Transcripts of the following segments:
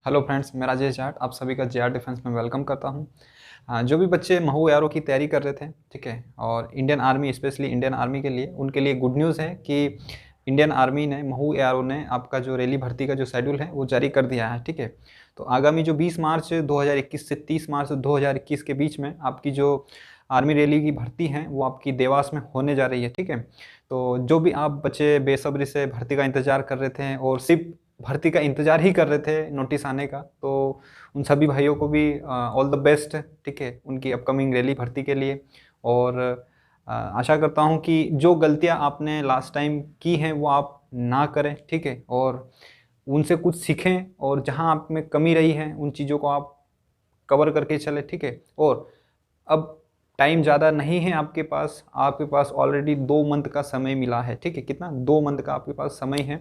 Hello friends, मैं राजेश जाट आप सभी का जेआर डिफेंस में वेलकम करता हूं। जो भी बच्चे महू एआरओ की तैयारी कर रहे थे, ठीक है, और Indian army specially Indian army के लिए उनके लिए गुड न्यूज़ है कि इंडियन आर्मी ने महू एआरओ ने आपका जो रैली भर्ती का जो शेड्यूल है वो जारी कर दिया है। ठीक है, तो आगामी जो 20 मार्च 2021 से 30 मार्च 2021 के बीच में आपकी जो आर्मी रैली की भर्ती है वो आपकी देवास में होने जा रही है। ठीक है, तो जो भी आप बच्चे बेसब्री से भर्ती का इंतज़ार कर रहे थे और सिर्फ भर्ती का इंतज़ार ही कर रहे थे नोटिस आने का, तो उन सभी भाइयों को भी ऑल द बेस्ट। ठीक है, उनकी अपकमिंग रैली भर्ती के लिए। और आशा करता हूं कि जो गलतियां आपने लास्ट टाइम की हैं वो आप ना करें। ठीक है, और उनसे कुछ सीखें और जहां आप में कमी रही है उन चीज़ों को आप कवर करके चले। ठीक है, और अब टाइम ज़्यादा नहीं है आपके पास ऑलरेडी 2 मंथ का समय मिला है। ठीक है, कितना 2 मंथ का आपके पास समय है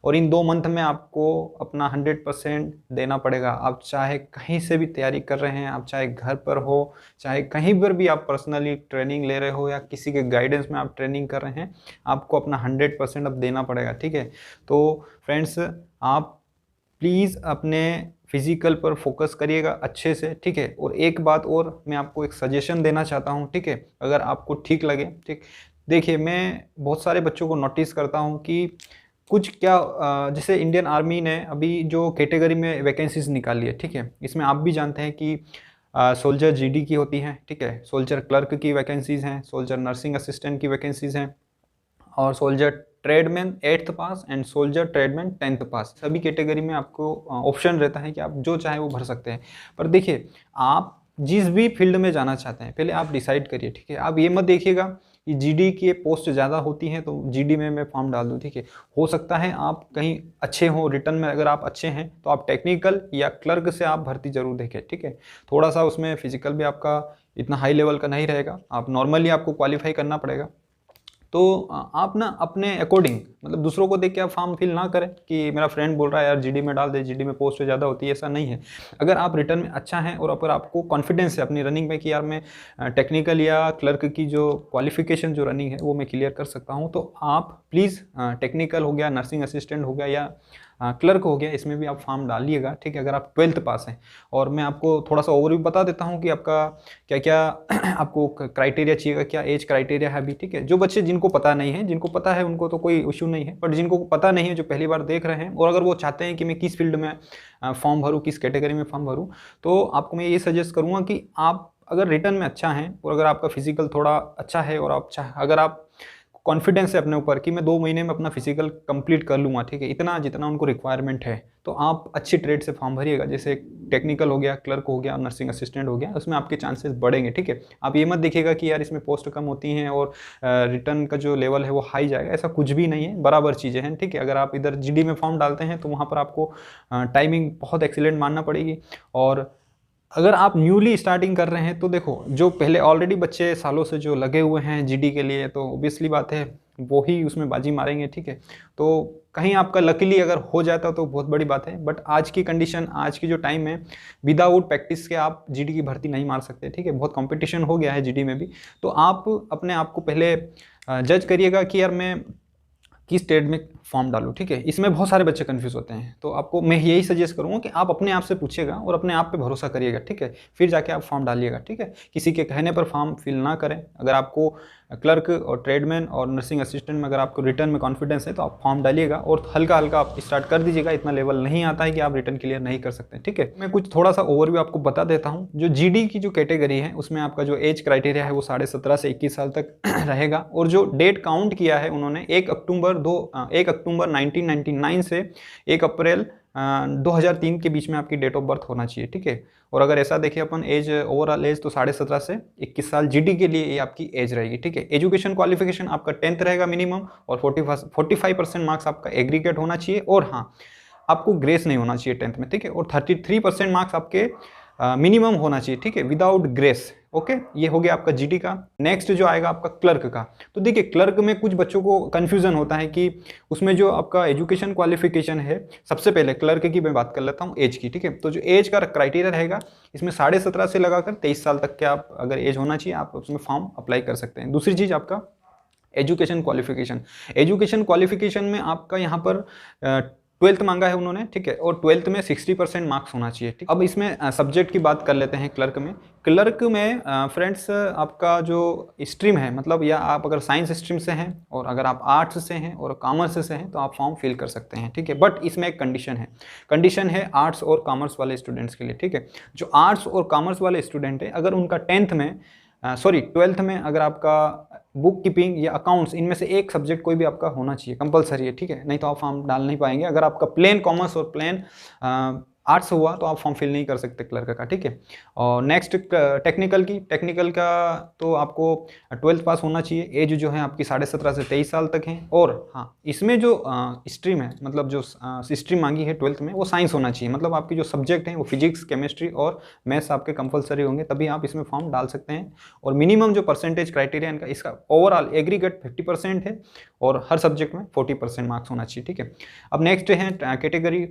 और इन 2 मंथ में आपको अपना 100% देना पड़ेगा। आप चाहे कहीं से भी तैयारी कर रहे हैं, आप चाहे घर पर हो, चाहे कहीं पर भी आप पर्सनली ट्रेनिंग ले रहे हो या किसी के गाइडेंस में आप ट्रेनिंग कर रहे हैं, आपको अपना 100% अब देना पड़ेगा। ठीक है, तो फ्रेंड्स आप प्लीज़ अपने फिजिकल पर फोकस करिएगा अच्छे से। ठीक है, और एक बात और मैं आपको एक सजेशन देना चाहता हूँ। ठीक है, अगर आपको ठीक लगे। ठीक, देखिए मैं बहुत सारे बच्चों को नोटिस करता हूँ कि कुछ क्या जैसे इंडियन आर्मी ने अभी जो कैटेगरी में वैकेंसीज निकाली है, ठीक है, इसमें आप भी जानते हैं कि सोल्जर जीडी की होती हैं। ठीक है, सोल्जर क्लर्क की वैकेंसीज़ हैं, सोल्जर नर्सिंग असिस्टेंट की वैकेंसीज़ हैं और soldier tradesman 8th pass and soldier tradesman 10th पास। सभी कैटेगरी में आपको ऑप्शन रहता है कि आप जो चाहे वो भर सकते हैं। पर देखिए, आप जिस भी फील्ड में जाना चाहते हैं पहले आप डिसाइड करिए। ठीक है, आप ये मत देखिएगा कि जीडी की पोस्ट ज़्यादा होती हैं तो जीडी में मैं फॉर्म डाल दूँ। ठीक है, हो सकता है आप कहीं अच्छे हो रिटर्न में, अगर आप अच्छे हैं तो आप टेक्निकल या क्लर्क से आप भर्ती जरूर देखें। ठीक है, थोड़ा सा उसमें फिजिकल भी आपका इतना हाई लेवल का नहीं रहेगा, आप नॉर्मली आपको क्वालिफाई करना पड़ेगा। तो आप ना अपने अकॉर्डिंग, मतलब दूसरों को देख के आप फॉर्म फिल ना करें कि मेरा फ्रेंड बोल रहा है यार जीडी में डाल दे, जीडी में पोस्ट ज़्यादा होती है, ऐसा नहीं है। अगर आप रिटर्न में अच्छा है और अगर आपको कॉन्फिडेंस है अपनी रनिंग में कि यार मैं टेक्निकल या क्लर्क की जो क्वालिफिकेशन जो रनिंग है वो मैं क्लियर कर सकता हूँ, तो आप प्लीज़ टेक्निकल हो गया, नर्सिंग असिस्टेंट हो गया या क्लर्क हो गया, इसमें भी आप फॉर्म डालिएगा। ठीक है, अगर आप 12th पास हैं। और मैं आपको थोड़ा सा ओवरव्यू बता देता हूँ कि आपका क्या क्या आपको क्राइटेरिया चाहिएगा, क्या एज क्राइटेरिया है अभी। ठीक है, जो बच्चे जिनको पता नहीं है, जिनको पता है उनको तो कोई इशू नहीं है, बट जिनको पता नहीं है, जो पहली बार देख रहे हैं और अगर वो चाहते हैं कि मैं किस फील्ड में फॉर्म भरूँ, किस कैटेगरी में फॉर्म भरूँ, तो आपको मैं ये सजेस्ट करूँगा कि आप अगर रिटर्न में अच्छा हैं और अगर आपका फिजिकल थोड़ा अच्छा है और अगर आप कॉन्फिडेंस है अपने ऊपर कि मैं 2 महीने में अपना फिजिकल कंप्लीट कर लूँगा, ठीक है, इतना जितना उनको रिक्वायरमेंट है, तो आप अच्छी ट्रेड से फॉर्म भरिएगा। जैसे टेक्निकल हो गया, क्लर्क हो गया, नर्सिंग असिस्टेंट हो गया, उसमें आपके चांसेस बढ़ेंगे। ठीक है, आप ये मत देखिएगा कि यार इसमें पोस्ट कम होती हैं और रिटर्न का जो लेवल है वो हाई जाएगा, ऐसा कुछ भी नहीं है, बराबर चीज़ें हैं। ठीक है, अगर आप इधर जीडी में फॉर्म डालते हैं तो वहाँ पर आपको टाइमिंग बहुत एक्सीलेंट मानना पड़ेगी। और अगर आप न्यूली स्टार्टिंग कर रहे हैं तो देखो, जो पहले ऑलरेडी बच्चे सालों से जो लगे हुए हैं जीडी के लिए, तो ऑब्वियसली बात है वो ही उसमें बाजी मारेंगे। ठीक है, तो कहीं आपका लकीली अगर हो जाता तो बहुत बड़ी बात है, बट आज की कंडीशन, आज की जो टाइम है, विदाउट प्रैक्टिस के आप जीडी की भर्ती नहीं मार सकते। ठीक है, बहुत कंपटीशन हो गया है जीडी में भी। तो आप अपने आप को पहले जज करिएगा कि यार मैं किस ट्रेड में फॉर्म डालूं। ठीक है, इसमें बहुत सारे बच्चे कंफ्यूज होते हैं, तो आपको मैं यही सजेस्ट करूंगा कि आप अपने आप से पूछिएगा और अपने आप पे भरोसा करिएगा। ठीक है, फिर जाके आप फॉर्म डालिएगा। ठीक है, किसी के कहने पर फॉर्म फिल ना करें। अगर आपको क्लर्क और ट्रेडमैन और नर्सिंग असिस्टेंट में अगर आपको रिटर्न में कॉन्फिडेंस है तो आप फॉर्म डालिएगा और हल्का हल्का आप स्टार्ट कर दीजिएगा। इतना लेवल नहीं आता है कि आप रिटर्न क्लियर नहीं कर सकते। ठीक है, मैं कुछ थोड़ा सा ओवरव्यू आपको बता देता हूँ। जो जीडी की जो कैटेगरी है उसमें आपका जो एज क्राइटेरिया है वो 17.5 से 21 साल तक रहेगा। और जो डेट काउंट किया है उन्होंने 1 अक्टूबर 1999 से 1 अप्रैल 2003 के बीच में आपकी डेट ऑफ बर्थ होना चाहिए। ठीक है, और अगर ऐसा देखें अपन एज, ओवरऑल एज, तो 17.5 से 21 साल जीडी के लिए ये आपकी एज रहेगी। ठीक है, एजुकेशन क्वालिफिकेशन आपका 10th रहेगा मिनिमम और 45% मार्क्स आपका एग्रीगेट होना चाहिए। और हाँ, आपको ग्रेस नहीं होना चाहिए 10th में। ठीक है, और 33% मार्क्स आपके मिनिमम होना चाहिए। ठीक है, विदाउट ग्रेस। ओके, ये हो गया आपका जीडी का। नेक्स्ट जो आएगा आपका क्लर्क का। तो देखिए, क्लर्क में कुछ बच्चों को कंफ्यूजन होता है कि उसमें जो आपका एजुकेशन क्वालिफिकेशन है, सबसे पहले क्लर्क की मैं बात कर लेता हूँ एज की। ठीक है, तो जो एज का क्राइटेरिया रहेगा इसमें 17.5 से लगाकर 23 साल तक के आप अगर एज होना चाहिए, आप उसमें फॉर्म अप्लाई कर सकते हैं। दूसरी चीज़ आपका एजुकेशन क्वालिफिकेशन। एजुकेशन क्वालिफिकेशन में आपका यहाँ पर 12th मांगा है उन्होंने, ठीक है, और 12th में 60% मार्क्स होना चाहिए, ठीक। अब इसमें सब्जेक्ट की बात कर लेते हैं क्लर्क में। क्लर्क में फ्रेंड्स आपका जो स्ट्रीम है, मतलब या आप अगर साइंस स्ट्रीम से हैं और अगर आप आर्ट्स से हैं और कॉमर्स से हैं तो आप फॉर्म फिल कर सकते हैं, ठीक है। बट इसमें एक कंडीशन है आर्ट्स और कॉमर्स वाले स्टूडेंट्स के लिए, ठीक है। जो आर्ट्स और कॉमर्स वाले स्टूडेंट है, अगर उनका 12th में अगर आपका बुक कीपिंग या अकाउंट्स, इनमें से एक सब्जेक्ट कोई भी आपका होना चाहिए, कंपलसरी है, ठीक है, नहीं तो आप फॉर्म डाल नहीं पाएंगे। अगर आपका प्लेन कॉमर्स और प्लेन आर्ट्स हुआ तो आप फॉर्म फिल नहीं कर सकते क्लर्क का, ठीक है। और नेक्स्ट टेक्निकल का तो आपको 12th पास होना चाहिए। एज जो है आपकी 17.5 से 23 साल तक है। और हाँ, इसमें जो स्ट्रीम है, मतलब जो स्ट्रीम मांगी है 12th में, वो साइंस होना चाहिए। मतलब आपकी जो सब्जेक्ट हैं वो फिजिक्स, केमिस्ट्री और मैथ्स आपके कंपलसरी होंगे, तभी आप इसमें फॉर्म डाल सकते हैं। और मिनिमम जो परसेंटेज क्राइटेरिया इनका, इसका ओवरऑल एग्रीगेट 50% है और हर सब्जेक्ट में 40% मार्क्स होना चाहिए, ठीक है। अब नेक्स्ट है कैटेगरी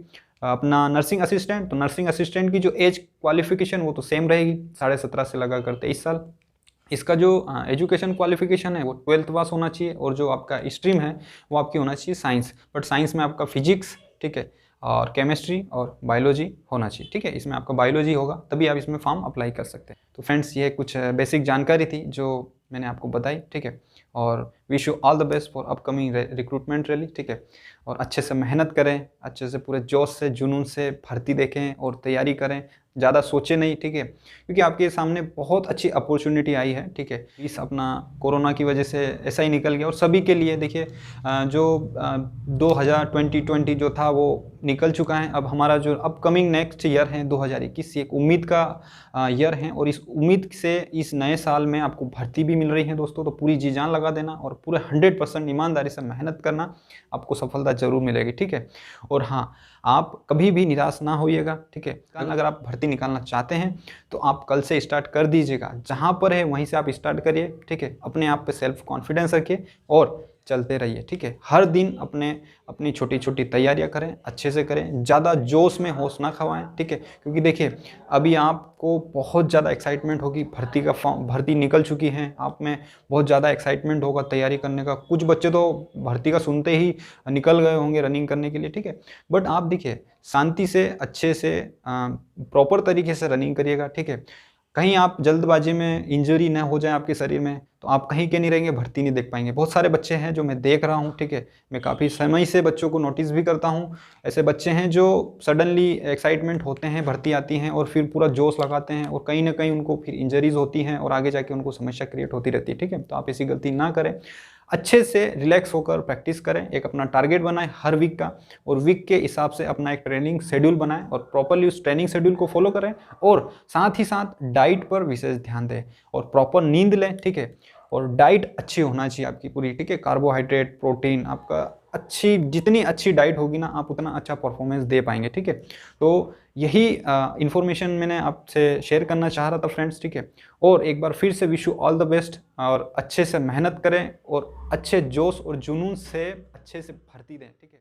अपना नर्सिंग असिस्टेंट। तो नर्सिंग असिस्टेंट की जो एज क्वालिफिकेशन वो तो सेम रहेगी, 17.5 से लगा कर 23 साल। इसका जो एजुकेशन क्वालिफिकेशन है वो 12th पास होना चाहिए और जो आपका स्ट्रीम है वो आपकी होना चाहिए साइंस। बट साइंस में आपका फिजिक्स, ठीक है, और केमिस्ट्री और बायोलॉजी होना चाहिए, ठीक है। इसमें आपका बायोलॉजी होगा तभी आप इसमें फॉर्म अप्लाई कर सकते हैं। तो फ्रेंड्स, ये कुछ बेसिक जानकारी थी जो मैंने आपको बताई, ठीक है। और wish you all the best for upcoming recruitment rally, ठीक है। और अच्छे से मेहनत करें, अच्छे से पूरे जोश से, जुनून से भर्ती देखें और तैयारी करें, ज़्यादा सोचें नहीं, ठीक है, क्योंकि आपके सामने बहुत अच्छी अपॉर्चुनिटी आई है, ठीक है। इस अपना कोरोना की वजह से ऐसा ही निकल गया और सभी के लिए देखिए जो 2020 जो था वो निकल चुका है। अब हमारा जो अपकमिंग नेक्स्ट ईयर है 2021, एक उम्मीद का ईयर है और इस उम्मीद से इस नए साल में आपको भर्ती भी मिल रही है दोस्तों। तो पूरी जी जान लगा देना और पूरे 100% ईमानदारी से मेहनत करना, आपको सफलता जरूर मिलेगी, ठीक है। और हाँ, आप कभी भी निराश ना होइएगा, ठीक है। अगर आप भर्ती निकालना चाहते हैं तो आप कल से स्टार्ट कर दीजिएगा, जहाँ पर है वहीं से आप स्टार्ट करिए, ठीक है। अपने आप पे सेल्फ कॉन्फिडेंस रखिए और चलते रहिए, ठीक है। हर दिन अपनी छोटी छोटी तैयारियां करें, अच्छे से करें, ज़्यादा जोश में होश ना खवाएं, ठीक है। क्योंकि देखिए अभी आपको बहुत ज़्यादा एक्साइटमेंट होगी, भर्ती निकल चुकी है, आप में बहुत ज़्यादा एक्साइटमेंट होगा तैयारी करने का। कुछ बच्चे तो भर्ती का सुनते ही निकल गए होंगे रनिंग करने के लिए, ठीक है। बट आप देखिए शांति से, अच्छे से, प्रॉपर तरीके से रनिंग करिएगा, ठीक है। कहीं आप जल्दबाजी में इंजरी ना हो जाए आपके शरीर में तो आप कहीं के नहीं रहेंगे, भर्ती नहीं देख पाएंगे। बहुत सारे बच्चे हैं जो मैं देख रहा हूँ, ठीक है, मैं काफ़ी समय से बच्चों को नोटिस भी करता हूँ। ऐसे बच्चे हैं जो सडनली एक्साइटमेंट होते हैं, भर्ती आती हैं और फिर पूरा जोश लगाते हैं और कहीं ना कहीं उनको फिर इंजरीज होती हैं और आगे जाके उनको समस्या क्रिएट होती रहती है, ठीक है। तो आप ऐसी गलती ना करें, अच्छे से रिलैक्स होकर प्रैक्टिस करें, एक अपना टारगेट बनाएं हर वीक का और वीक के हिसाब से अपना एक ट्रेनिंग शेड्यूल बनाएं और प्रॉपरली उस ट्रेनिंग शेड्यूल को फॉलो करें और साथ ही साथ डाइट पर विशेष ध्यान दें और प्रॉपर नींद लें, ठीक है। और डाइट अच्छी होना चाहिए आपकी पूरी, ठीक है। कार्बोहाइड्रेट, प्रोटीन, आपका जितनी अच्छी डाइट होगी ना आप उतना अच्छा परफॉर्मेंस दे पाएंगे, ठीक है। तो यही इन्फॉर्मेशन मैंने आपसे शेयर करना चाह रहा था फ्रेंड्स, ठीक है। और एक बार फिर से wish you all the best और अच्छे से मेहनत करें और अच्छे जोश और जुनून से अच्छे से भर्ती दें, ठीक है।